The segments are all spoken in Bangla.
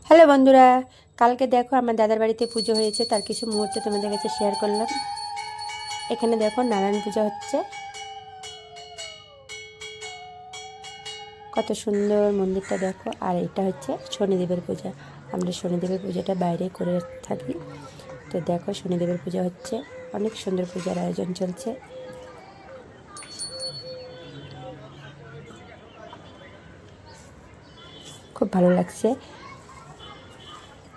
হ্যালো বন্ধুরা, কালকে দেখো আমার দাদার বাড়িতে পুজো হয়েছে, তার কিছু মুহূর্ত তোমাদের কাছে শেয়ার করলাম। এখানে দেখো নারায়ণ পূজা হচ্ছে, কত সুন্দর মন্দিরটা দেখো। আর এটা হচ্ছে শনিদেবের পূজা, আমরা শনিদেবের পূজাটা বাইরে করে থাকি। তো দেখো শনিদেবের পূজা হচ্ছে, অনেক সুন্দর পূজার আয়োজন চলছে। খুব ভালো লাগছে।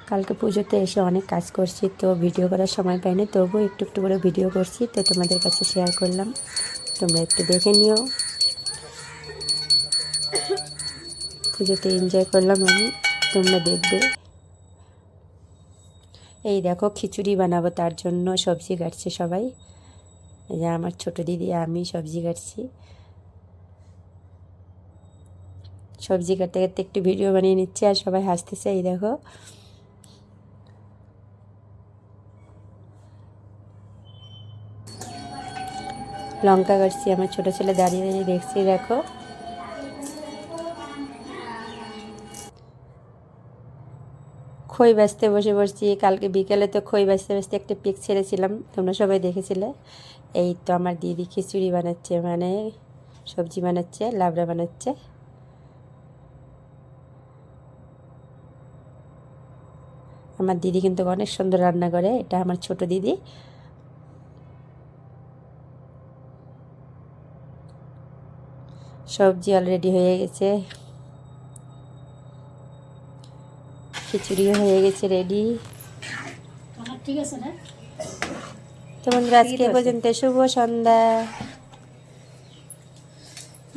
কালকে পুজোতে এসে অনেক কাজ করছি, তো ভিডিও করার সময় পাইনি, তবুও একটু একটু করে ভিডিও করছি, তো তোমাদের কাছে শেয়ার করলাম। তোমরা একটু দেখে নিও। পুজোতে এনজয় করলাম আমি, তোমরা দেখবে। এই দেখো খিচুড়ি বানাবো, তার জন্য সবজি কাটছে সবাই। এই যে আমার ছোট দিদি, আমি সবজি কাটছি। সবজি কাটতে কাটতে একটু ভিডিও বানিয়ে নিচ্ছে আর সবাই হাসতেছে। এই দেখো লঙ্কা কাটছি, আমার ছোট ছেলে দাঁড়িয়ে দাঁড়িয়ে দেখছি। দেখো খই বাছতে বসে পড়ছি। কালকে বিকেলে তো খই বাছতে বাছতে একটা পিক ছেড়েছিলাম, তোমরা সবাই দেখেছিলে। এই তো আমার দিদি খিচুড়ি বানাচ্ছে, মানে সবজি বানাচ্ছে, লাবড়া বানাচ্ছে। আমার দিদি কিন্তু অনেক সুন্দর রান্না করে, এটা আমার ছোট দিদি। সবজি অলরেডি হয়ে গেছে, খিচুড়িও হয়ে গেছে রেডি। ঠিক আছে না? তো বন্ধুরা আজকে এ পর্যন্ত, শুভ সন্ধ্যা।